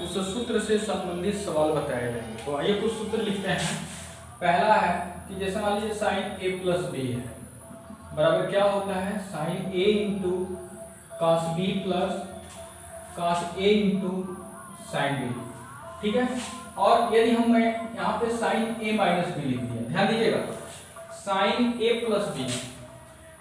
उस सूत्र से संबंधित सवाल बताए जाएंगे। तो आइए कुछ सूत्र लिखते हैं। पहला है कि जैसे मान लीजिए साइन ए प्लस बी है बराबर क्या होता है, sine A into cos B plus cos A into sine B. ठीक है। और यदि हम यहाँ पे साइन ए माइनस बी लिख दिया, ध्यान दीजिएगा, साइन ए प्लस बी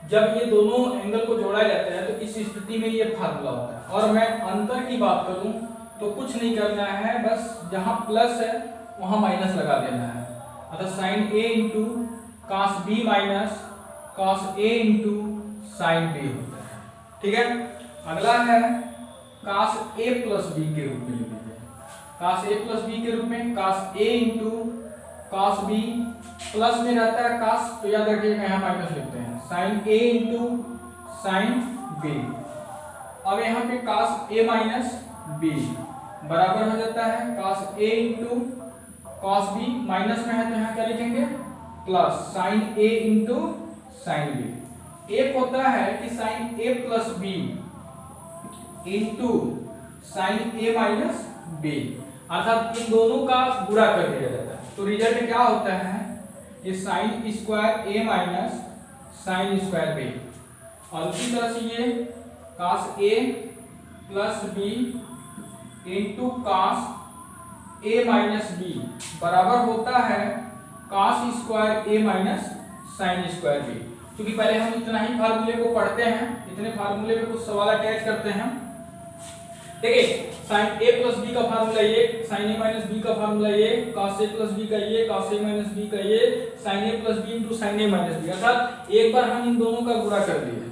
जब ये दोनों एंगल को जोड़ा जाता है तो इस स्थिति में ये फार्मूला होता है। और मैं अंतर की बात करूं तो कुछ नहीं करना है, बस जहां प्लस है वहां माइनस लगा देना है। अतः sine A into cos B minus cos A into sine B होता है। ठीक है। अगला है कॉस ए प्लस बी के रूप में लिख लीजिए, कॉस ए प्लस बी के रूप में cos A into cos B, plus में रहता है कॉस तो याद रखिएगा यहाँ माइनस लिखते हैं, sign A into sine B. अब यहाँ पे कॉस ए माइनस बी बराबर हो जाता है cos A into cos B, minus में है तो यहाँ क्या लिखेंगे plus sign A into sine B. एक होता है कि साइन ए प्लस बी इंटू साइन ए माइनस बी, अर्थात इन दोनों का गुणा कर दिया जाता है। तो रिजल्ट क्या होता है, ये साइन स्क्वायर ए माइनस साइन स्क्वायर बी। और उसी तरह से ये cos A plus B into cos A minus B बराबर होता है कॉस स्क्वायर ए माइनस साइन स्क्वायर बी। क्योंकि पहले हम इतना ही फार्मूले को पढ़ते हैं, इतने फार्मूले में कुछ सवाल अटैच करते हैं। देखिए साइन ए प्लस बी का फार्मूला ये, साइन ए माइनस बी का फार्मूला ये, कॉस ए प्लस बी का ये, कॉस ए माइनस बी का ये, साइन ए प्लस बी इंटू साइन ए माइनस बी। अर्थात एक बार हम इन दोनों का गुणा कर दिए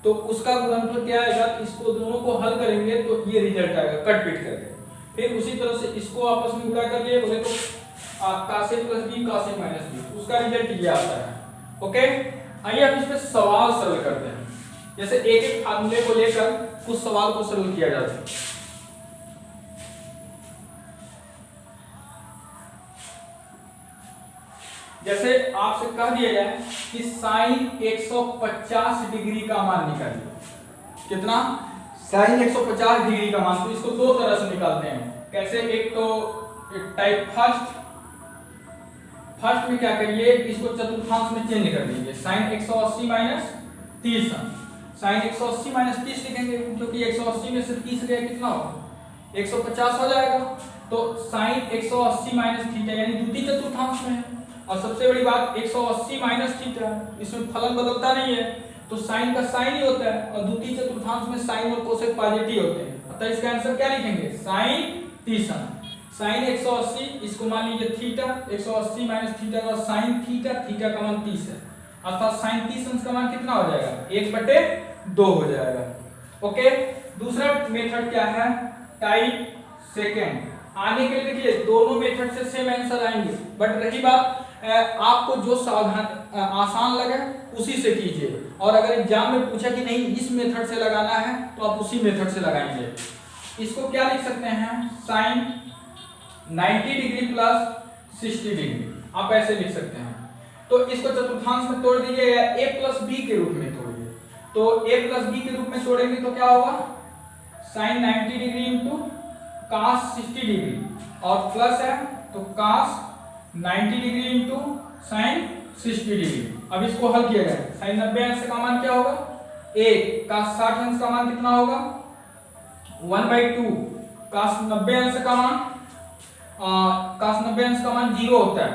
तो उसका गुणनफल क्या आएगा, इसको दोनों को हल करेंगे तो ये रिजल्ट आएगा कट पीट करके। फिर उसी तरह से इसको आपस में गुणा कर लिए बोले तो cos A plus B cos A minus B, उसका रिजल्ट ये आता है। ओके, आइए अब इस पे सवाल सरल करते हैं। जैसे एक एक फार्मूले को लेकर कुछ सवाल को सरल किया जाता है। जैसे आपसे कह दिया जाए कि साइन 150 डिग्री का मान निकालिए, कितना, साइन 150 डिग्री का मान। तो इसको दो तरह से निकालते हैं। कैसे, एक तो टाइप फर्स्ट में क्या करिए, इसको चतुर्थांश में चेंज कर दीजिए, साइन 180 माइनस 30, साइन 180 माइनस 30 लिखेंगे क्योंकि 180 में से 30 गया कितना होगा, 150 हो जाएगा। तो साइन 180 माइनस थीटा यानी द्वितीय चतुर्थांश में है। और सबसे बड़ी बात 180 माइनस थीटा, इसमें फलन बदलता नहीं है तो साइन का साइन ही होता है और द्वितीय चतुर्थांश में साइन और कोसेक पॉजिटिव होते हैं। अतः इसका आंसर क्या लिखेंगे, साइन 30। साइन 180, इसको मान लीजिए थीटा, 180 माइनस थीटा का साइन थीटा, थीटा का मान 30 है, अर्थात साइन 30 अंश का मान कितना हो जाएगा, 1/2 हो जाएगा। ओके, दूसरा मेथड क्या है, टाइप सेकेंड। आने के लिए देखिए दोनों मेथड से सेम आंसर आएंगे, बट रही बात आपको जो सावधान आसान लगे उसी से कीजिए। और अगर एग्जाम में पूछा कि नहीं इस मेथड से लगाना है तो आप उसी मेथड से लगाएंगे। इसको क्या लिख सकते हैं, साइन 90 डिग्री प्लस 60 डिग्री, आप ऐसे लिख सकते हैं। तो इसको चतुर्थांश में तोड़ दीजिए या a प्लस बी के रूप में तोड़िए। तो a प्लस बी के रूप में तोड़ेंगे तो क्या होगा, sine 90 degree into cos 60 degree और प्लस है तो cos 90 degree into sine 60 degree. अब इसको हल किया जाए, साइन 90 अंश का मान क्या होगा 1, cos 60 अंश का मान कितना होगा 1/2, cos 90 अंश का मान cos 90 अंश का मान 0 होता है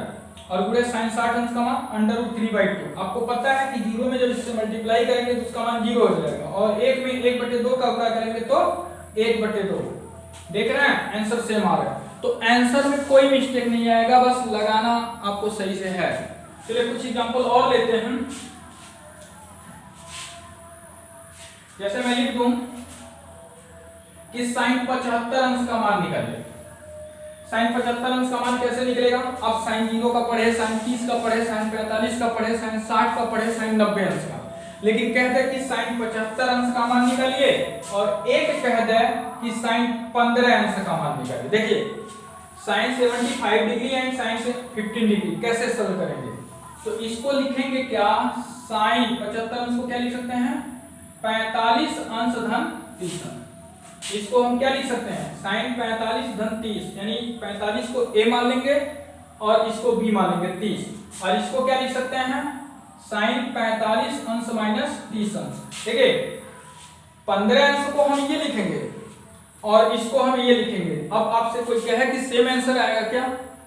और गुणे साइन 60 अंश का मान √3/2। आपको पता है कि 0 में जब इससे मल्टीप्लाई करेंगे तो उसका मान 0 हो जाएगा और 1 में 1/2 का गुणा करेंगे तो 1/2। देख रहे हैं आंसर सेम आ रहा है। तो आंसर में कोई मिस्टेक नहीं आएगा, बस लगाना आपको सही से है। चलिए कुछ एग्जांपल और लेते हैं। जैसे मैं लिख दूं कि साइन 75 अंश का मान निकालिए। साइन 75 अंश का मान कैसे निकलेगा, आप साइन 0 का पढ़े, साइन 30 का पढ़े, साइन 45 का पढ़े, साइन 60 का पढ़े, साइन 90 अंश का, लेकिन कहते हैं कि साइन 75 अंश का मान निकालिए और एक कहते हैं कि साइन 15 अंश का मान निकालिए। देखिए sine 75 degree and sine 15 degree कैसे सरल करेंगे, तो इसको लिखेंगे क्या, साइन 75 अंश को क्या लिख सकते हैं 45 अंश धन 30। इसको हम क्या लिख सकते हैं, साइन 45 धन 30, यानी 45 को a मान लेंगे और इसको b मान लेंगे 30, और इसको क्या लिख सकते हैं, साइन 45 अंश माइनस 30 अंश। देखिए 15 अंश को हम ये लिखेंगे और इसको हम ये लिखेंगे। अब आपसे कोई कहे कि सेम आंसर आएगा क्या,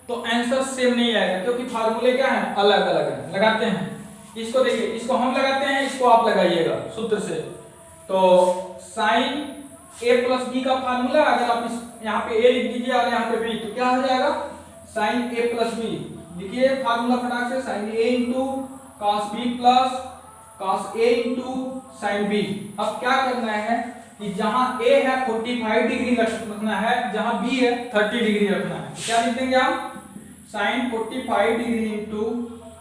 तो आंसर सेम नहीं आएगा, क्योंकि फार्मूले क्या है, अलग अलग है। लगाते हैं इसको, देखिए इसको हम लगाते हैं, इसको आप लगाइएगा सूत्र से। तो साइन a प्लस बी का फार्मूला, अगर आप इस यहाँ पे a लिख दीजिए और यहाँ पे b, तो क्या हो जाएगा, साइन a प्लस बी। लिखिए फार्मूला फटाक से, sine a into cos b plus cos a into sine b। अब क्या करना है कि जहां a है 45 डिग्री रखना है, जहां b है 30 डिग्री रखना है। क्या लिख देंगे हम, sine 45 degree into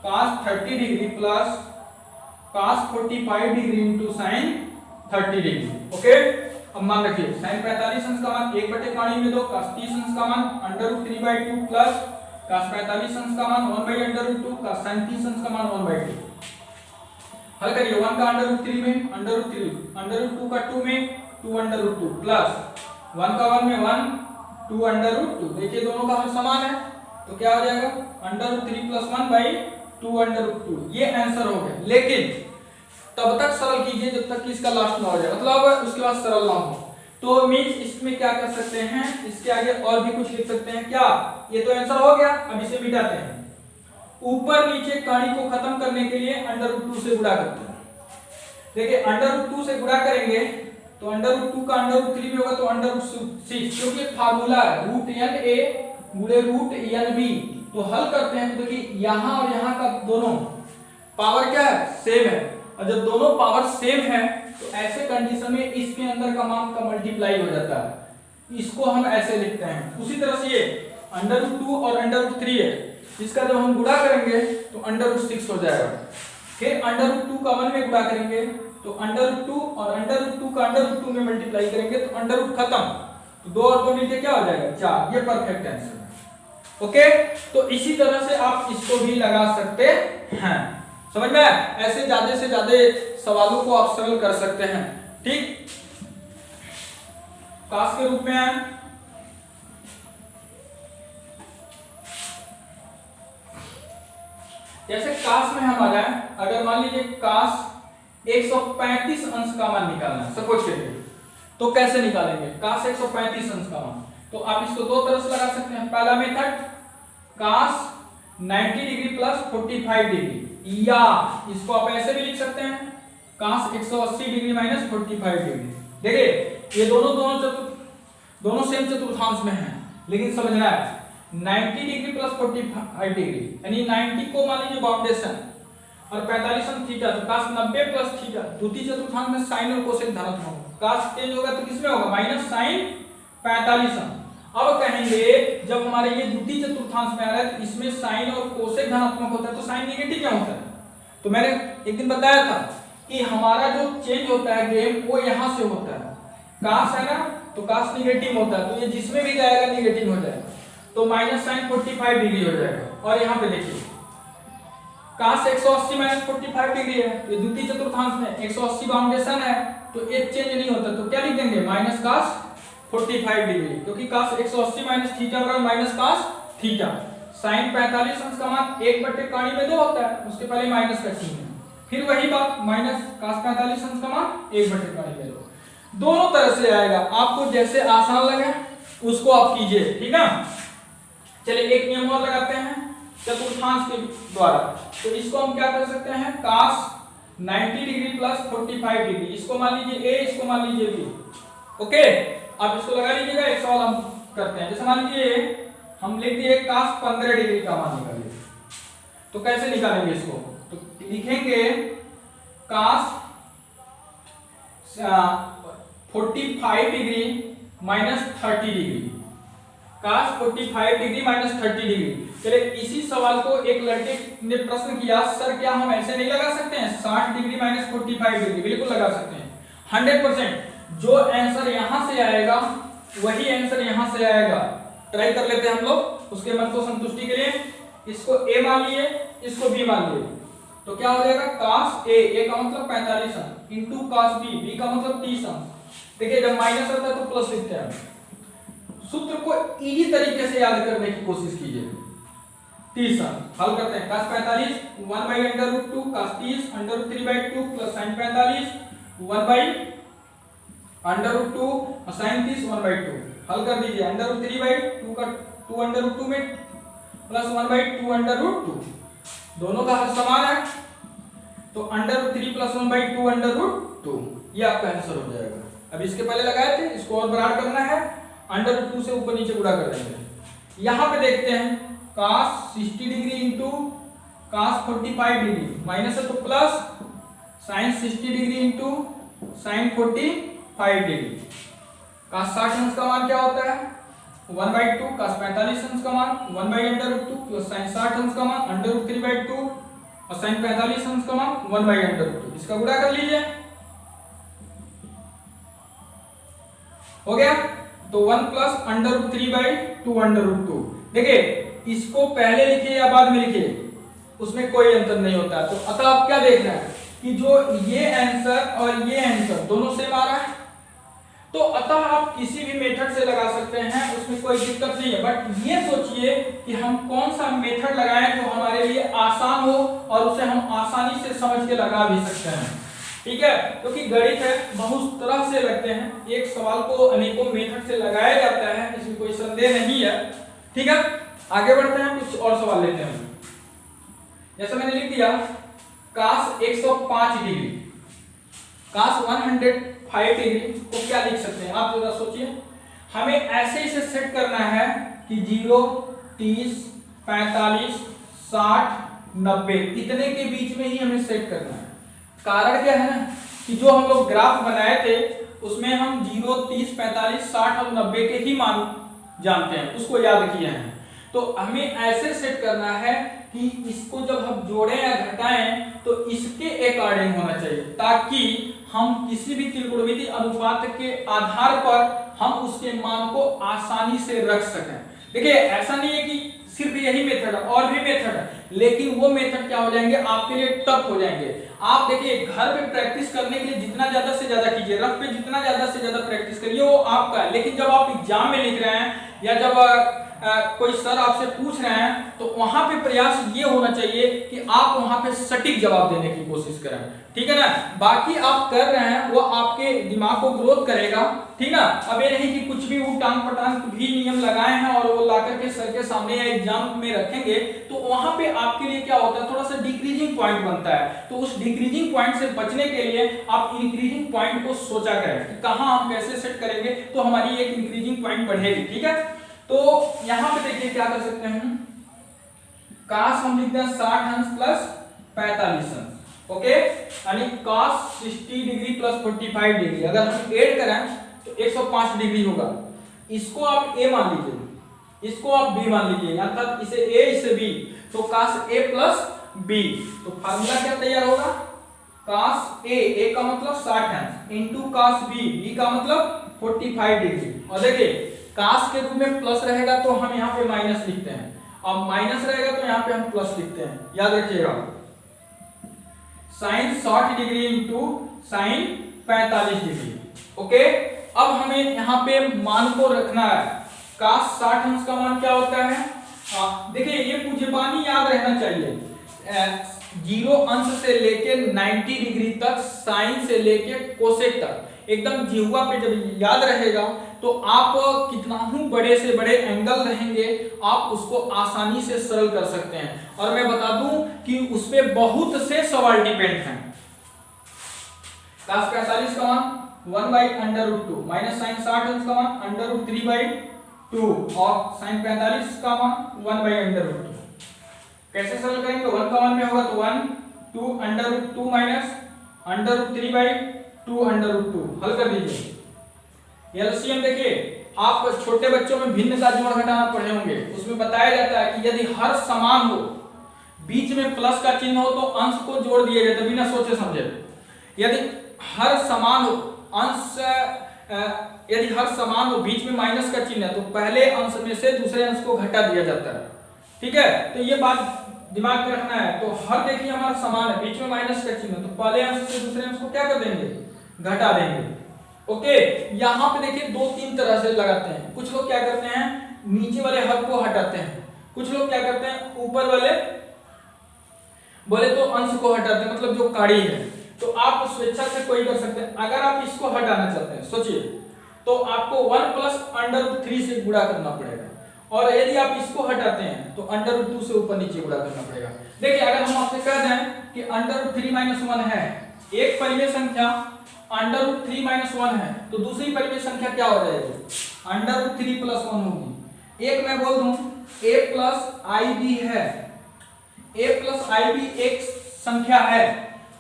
cos 30 degree plus cos 45 degree into sine 30 degree. Okay, अब मान रखिए साइन 45 अंश का मान 1/पानी में 2, cos 30 अंश का मान √3/2 प्लस cos 45 अंश का मान 1/√2, cos sin 30 अंश का मान 1/2। हल करिए, 1 का √3 में √3, √2 का 2 में 2 प्लस 1 का 1 में 1 2 देखिए दोनों का हल समान है, तो क्या हो जाएगा √3 प्लस 1/2 ये आंसर हो गया। लेकिन तब तक सरल कीजिए जब तक कि इसका लास्ट ना हो जाए, मतलब उसके बाद सरल ना हो। तो मींस इसमें क्या कर सकते हैं, इसके आगे और भी कुछ लिख सकते हैं क्या, ये तो आंसर हो गया। अब इसे मिटाते हैं, ऊपर नीचे कड़ी को खत्म करने के लिए √2 से गुणा करते हैं। देखिए √2 से गुणा करेंगे तो √2 का √3 भी होगा तो √6, क्योंकि फार्मूला है √n(a) गुणे √n(b). तो हल करते हैं तो देखिए यहां और यहां का दोनों पावर क्या है, सेम है, और जब दोनों पावर सेम है तो ऐसे कंडीशन में इसके अंदर का मान का मल्टीप्लाई हो जाता है। इसको हम ऐसे लिखते हैं। उसी तरह से ये √2 और √3 है, इसका जब हम गुणा करेंगे तो √6 हो जाएगा। फिर √2 का 1 में गुणा करेंगे तो √2 और √2 का √2 में मल्टीप्लाई करेंगे तो √, खत्म, तो 2 और 2 मिलके क्या हो जाएगा 4। ये परफेक्ट आंसर है। ओके, तो इसी तरह से आप इसको भी लगा सकते हैं। समझ में? ऐसे ज्यादा से ज्यादा सवालों को आप सरल कर सकते हैं। ठीक, काश के रूप में है, जैसे काश में हमारा है, अगर मान लीजिए काश 135 अंश का मान निकालना है सपोज करिए, तो कैसे निकालेंगे काश 135 अंश का मान, तो आप इसको दो तरह से लगा सकते हैं। पहला मेथड काश 90 डिग्री प्लस 45 डिग्री, या इसको आप ऐसे भी लिख सकते हैं काश 180 डिग्री माइनस 45 डिग्री। देखिए ये दोनों सेम चतुर्थांश में हैं, लेकिन समझना है 90 डिग्री प्लस 45 डिग्री, यानी 90 को मान लीजिए बाउंडेशन और 45 अंश थीटा, तो काश 90 प्लस थीटा, द्वितीय चतुर्थांश में साइन और कोसेक धनात्मक होगा। काश चेंज होगा तो किसमें होगा, माइनस साइन 45 अंश। अब कहेंगे जब हमारे ये द्वितीय चतुर्थांश में आ रहा है तो इसमें साइन और कोसेक धनात्मक होता है, तो साइन नेगेटिव क्यों होता है? तो मैंने एक दिन बताया था कि हमारा जो चेंज होता है गेम वो यहां से होता है, काश है ना, तो काश नेगेटिव होता है, तो ये जिसमें भी जाएगा नेगेटिव हो जाएगा, तो माइनस साइन 45 डिग्री हो जाएगा। और यहाँ पे देखिए काश 180 माइनस 45 डिग्री है, ये द्वितीय चतुर्थांश में 180 बाउंडेशन है, तो एक चेंज नहीं होता, तो क्या लिख देंगे माइनस काश 45 डिग्री, क्योंकि काश 180 माइनस थीटा बराबर माइनस काश थीटा। साइन 45 अंश का मान 1/2 में 2 होता है, उसके पहले माइनस का चिन्ह है, फिर वही बात माइनस काश 45 अंश का मान 1/2 में 2। दोनों तरह से आएगा, आपको जैसे आसान लगे उसको आप कीजिए। ठीक है, चलिए एक नियम और लगाते हैं चतुर्थांश के द्वारा। तो इसको हम क्या कर सकते हैं, काश 90 डिग्री प्लस 45 डिग्री, इसको मान लीजिए a, इसको मान लीजिए b। ओके, आप इसको लगा लीजिएगा। एक सवाल हम करते हैं, जैसे मान लीजिए हम लिख दिए काश 15 डिग्री का मान निकालिए, तो कैसे निकालेंगे इसको, तो लिखेंगे काश 45 डिग्री माइनस 30 डिग्री, काश 45 डिग्री माइनस 30 डिग्री। चलिए इसी सवाल को एक लड़के ने प्रश्न किया, सर क्या हम ऐसे नहीं लगा सकते हैं 60 डिग्री माइनस 45 डिग्री? बिल्कुल लगा सकते हैं 100%। जो आंसर यहां से आएगा वही आंसर यहां से आएगा। ट्राई कर लेते हैं हम लोग उसके मन को संतुष्टि के लिए। इसको a मान लिए, इसको b मान लिए, तो क्या हो जाएगा काश a का मतलब 45 अंश इंटू काश b का मतलब 30 अंश, देखिए जब माइनस होता है तो प्लस लिखते हैं। सूत्र को इजी तरीके से याद करने की कोशिश कीजिए। 30 हल करते हैं। cos 45 1 by √2 cos 30 √3/2 plus sin 45 1 by √2 और sin 30 1/2 हल कर दीजिए। √3/2 का 2 √2 में प्लस 1/2 √2 दोनों का हल समान है तो √3 प्लस 1/2 √2 ये आपका आंसर हो जाएगा। अब इसके पहले लगाए थे, इसको और बराबर करना है, √2 से ऊपर नीचे गुणा कर देंगे। यहां पे देखते हैं cos 60 degree into cos 45 degree minus है तो plus sin 60 degree into sin 45 degree. cos 60 अंश का मान क्या होता है 1/2, cos 45 अंश का मान 1 by √2 प्लस sin 60 अंश का मान √3/2 और sin 45 अंश का मान 1 by √2। इसका गुणा कर लीजिए, हो गया। तो 1 प्लस √3/2 √2। देखिए इसको पहले लिखिए या बाद में लिखिए उसमें कोई अंतर नहीं होता है। तो अतः आप क्या देख रहे हैं कि जो ये आंसर और ये आंसर दोनों सेम आ रहा है, तो अतः आप किसी भी मेथड से लगा सकते हैं, उसमें कोई दिक्कत नहीं है। बट ये सोचिए कि हम कौन सा मेथड लगाएं जो हमारे लिए आसान हो और उसे हम आसानी से समझ के लगा भी सकते हैं, ठीक है। क्योंकि गणित है, बहुत तरह से लगते हैं, एक सवाल को अनेकों मेथड से लगाया जाता है, इसमें कोई संदेह नहीं है, ठीक है। आगे बढ़ते हैं, कुछ और सवाल लेते हैं। जैसे मैंने लिख दिया cos 105 डिग्री, cos 105 डिग्री को क्या लिख सकते हैं आप जरा सोचिए। हमें ऐसे इसे सेट करना है कि 0, 30, 45, 60, 90 इतने के बीच में ही हमें सेट करना है। कारण क्या है ना कि जो हम लोग ग्राफ बनाए थे उसमें हम 0, 30, 45, 60 और 90 के ही मान जानते हैं, उसको याद किए हैं। तो हमें ऐसे सेट करना है कि इसको जब हम जोड़ें या घटाएं तो इसके अकॉर्डिंग होना चाहिए, ताकि हम किसी भी त्रिकोणमितीय अनुपात के आधार पर हम उसके मान को आसानी से रख सकें। देखिए ऐसा नहीं है कि सिर्फ यही मेथड है, और भी मेथड है, लेकिन वो मेथड क्या हो जाएंगे आपके लिए टफ हो जाएंगे। आप देखिए घर पे प्रैक्टिस करने के लिए जितना ज्यादा से ज्यादा कीजिए, रफ पे जितना ज्यादा से ज्यादा प्रैक्टिस करिए वो आपका है। लेकिन जब आप एग्जाम में लिख रहे हैं या जब कोई सर आपसे पूछ रहे हैं तो वहां पे प्रयास ये होना चाहिए कि आप वहां पे सटीक जवाब देने की कोशिश करें, ठीक है ना। बाकी आप कर रहे हैं वो आपके दिमाग को ग्रोथ करेगा, ठीक ना। अब ये नहीं कि कुछ भी उटांग पटांग भी नियम लगाए हैं और वो लाकर के सर के सामने या एग्जाम में रखेंगे तो वहां पे आपके लिए क्या होता है थोड़ा सा डिक्रीजिंग पॉइंट बनता है। तो उस डिक्रीजिंग पॉइंट से बचने के लिए आप इंक्रीजिंग पॉइंट को सोचा करें कि कहां हम कैसे सेट करेंगे तो हमारी एक इंक्रीजिंग पॉइंट बढ़ेगी, ठीक है। तो यहां पे देखिए क्या कर सकते हैं, cos हम लिखते हैं 60 अंश प्लस 45 अंश, ओके, यानी cos 60 डिग्री प्लस 45 डिग्री अगर हम ऐड करें तो 105 डिग्री होगा। इसको आप a मान लीजिए, इसको आप b मान लीजिए, अर्थात इसे a इसे b, तो cos a प्लस b, तो फार्मूला क्या तैयार होगा cos a का मतलब 60 अंश इंटू cos b का मतलब 45 डिग्री। और देखिए cos के रूप में प्लस रहेगा तो हम यहाँ पे माइनस लिखते हैं, अब माइनस रहेगा तो यहाँ पे हम प्लस लिखते हैं, याद रखिएगा। sin 60 degree into sin 45 degree, okay. अब हमें यहाँ पे मान को रखना है, cos 60 अंश का मान क्या होता है, देखिए ये मुझे बानी याद रहना चाहिए, 0 अंश से लेके 90 डिग्री तक, साइन से लेके कोसेक तक, एकदम जिह्वा पे जब याद रहेगा तो आप कितना ही बड़े से बड़े एंगल रहेंगे आप उसको आसानी से सरल कर सकते हैं। और मैं बता दूं कि उस पे बहुत से सवाल डिपेंड हैं। cos 45 का मान 1 by √2 माइनस sin 60 अंश का मान √3/2 और sin 45 का मान 1 by √2। कैसे सरल करेंगे, 1 का मान में होगा तो 1, 2 √2 माइनस √3/2 √2, हल कर दीजिए। एलसीएम देखिए आप छोटे बच्चों में भिन्न का जोड़ घटाना पढ़े होंगे, उसमें बताया जाता है कि यदि हर समान हो, बीच में प्लस का चिन्ह हो तो अंश को जोड़ दिया जाता है बिना सोचे समझे। यदि हर समान हो, अंश यदि हर समान हो, बीच में माइनस का चिन्ह है तो पहले अंश में से दूसरे अंश को घटा दिया जाता है, ठीक है। तो ये बात दिमाग में रखना है। तो हर देखिए हमारा समान है, बीच में माइनस का चिन्ह, तो पहले अंश से दूसरे अंश को क्या कर देंगे, घटा देंगे। ओके, यहाँ पे देखिए दो तीन तरह से लगाते हैं। कुछ लोग क्या करते हैं, नीचे वाले हद को हटाते हैं, कुछ लोग क्या करते हैं ऊपर वाले बोले तो अंश को हटाते हैं, मतलब जो काड़ी है। तो आप स्वेच्छा से कोई कर सकते हैं। अगर आप इसको हटाना चाहते हैं सोचिए, तो आपको 1 प्लस √3 से गुणा करना पड़ेगा, और यदि आप इसको हटाते हैं तो √2 से ऊपर नीचे गुणा करना पड़ेगा। देखिए अगर हम आपसे कह दें कि √3 - 1 है, एक परिमेय संख्या √3 - 1 है, तो दूसरी परिमेय संख्या क्या हो जाएगी, √3 + 1 होगी। एक मैं बोल दूं a + ib है, a + ib एक संख्या है,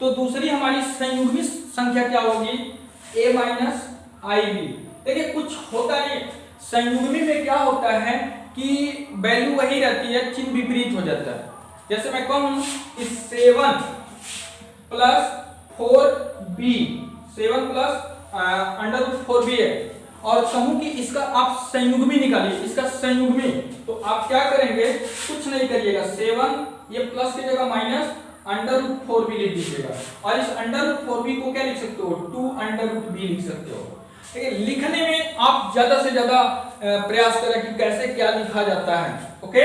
तो दूसरी हमारी संयुग्मी संख्या क्या होगी, a - ib। देखिए कुछ होता नहीं, संयुग्मी में क्या होता है कि वैल्यू वही रहती है, चिन्ह विपरीत हो जाता है। जैसे मैं कहूं कि 7 + 4b, 7 + √4b है, और कहूं कि इसका आप संयुग्मी निकालिए, इसका संयुग्मी, तो आप क्या करेंगे, कुछ नहीं करिएगा, 7 ये प्लस की जगह माइनस √4b लिख दीजिएगा, और इस √4b को क्या लिख सकते हो, 2√b लिख सकते हो। ठीक है, लिखने में आप ज्यादा से ज्यादा प्रयास करें कि कैसे क्या लिखा जाता है। ओके,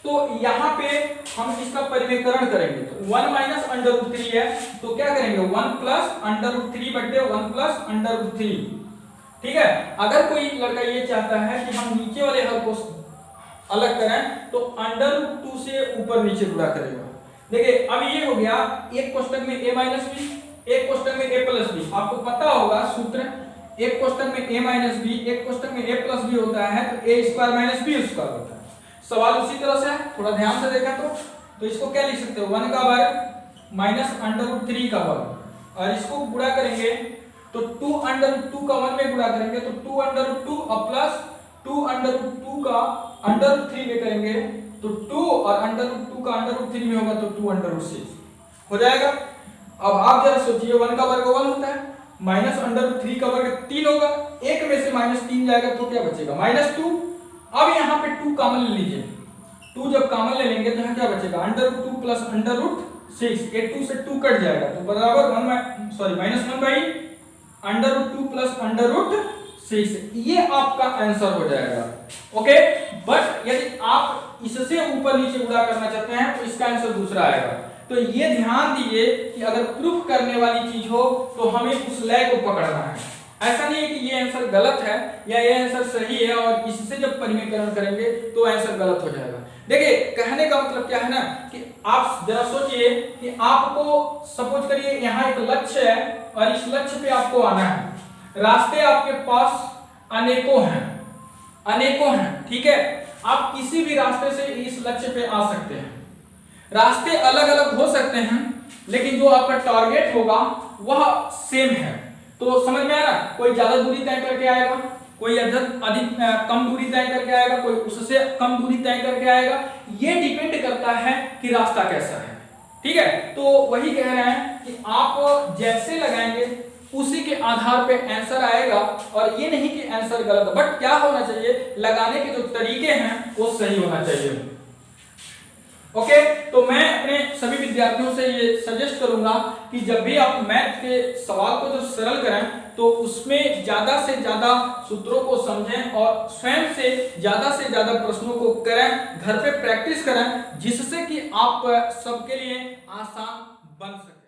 तो यहाँ पे हम इसका परिमेयकरण करेंगे, तो 1 - √3 है, तो क्या करेंगे 1 + √3 बटे 1 + √3। ठीक है, अगर कोई लड़का ये चाहता है कि हम नीचे वाले हल को अलग करें, तो √2 से ऊपर नीचे गुणा करेगा। देखिए अब ये हो गया, एक कोष्टक में a - b, एक कोष्टक में a + b। आपको पता होगा सूत्र, एक कोष्टक में a - b, एक कोष्टक में a + b होता है, तो a² - b² होता है। सवाल उसी तरह से है, थोड़ा ध्यान से देखा तो इसको क्या लिख सकते हो, 1 का वर्ग माइनस √3 का वर्ग, और इसको गुणा करेंगे तो 2√2 का 1 में गुणा करेंगे तो 2√2 और प्लस 2√2 का √3 में करेंगे तो 2, और √2 का √3 में होगा तो 2√6 हो जाएगा। अब आप जरा सोचिए, 1 का वर्ग 1 होता है, माइनस √3 का वर्ग 3 होगा, एक में से -3 जाएगा तो क्या बचेगा, -2। अब यहाँ पे 2 कॉमन ले लीजिए, 2 जब कॉमन ले लेंगे तो यहाँ क्या बचेगा, √2 + √6, ये 2 से 2 कट जाएगा तो बराबर -1/√2 + √6, ये आपका आंसर हो जाएगा। ओके, बट यदि आप इससे ऊपर नीचे गुणा करना चाहते हैं तो इसका आंसर दूसरा आएगा। तो ये ध्यान दीजिए कि अगर प्रूफ करने वाली चीज हो तो हमें उस लय को पकड़ना है। ऐसा नहीं है कि ये आंसर गलत है या ये आंसर सही है और इससे जब परिमेयकरण करेंगे तो आंसर गलत हो जाएगा। देखिए कहने का मतलब क्या है ना, कि आप जरा सोचिए कि आपको सपोज करिए यहाँ एक लक्ष्य है और इस लक्ष्य पे आपको आना है, रास्ते आपके पास अनेकों हैं, ठीक है, आप किसी भी रास्ते से इस लक्ष्य पे आ सकते हैं। रास्ते अलग अलग हो सकते हैं लेकिन जो आपका टारगेट होगा वह सेम है। तो समझ में आया ना, कोई ज्यादा दूरी तय करके आएगा, कोई अधिक कम दूरी तय करके आएगा, कोई उससे कम दूरी तय करके आएगा। ये डिपेंड करता है कि रास्ता कैसा है। ठीक है, तो वही कह रहे हैं कि आप जैसे लगाएंगे उसी के आधार पे आंसर आएगा, और ये नहीं कि आंसर गलत है, बट क्या होना चाहिए, लगाने के जो तरीके हैं वो सही होना चाहिए। ओके, तो मैं अपने सभी विद्यार्थियों से ये सजेस्ट करूंगा कि जब भी आप मैथ के सवाल को जब सरल करें तो उसमें ज्यादा से ज्यादा सूत्रों को समझें और स्वयं से ज्यादा प्रश्नों को करें, घर पे प्रैक्टिस करें, जिससे कि आप सबके लिए आसान बन सके।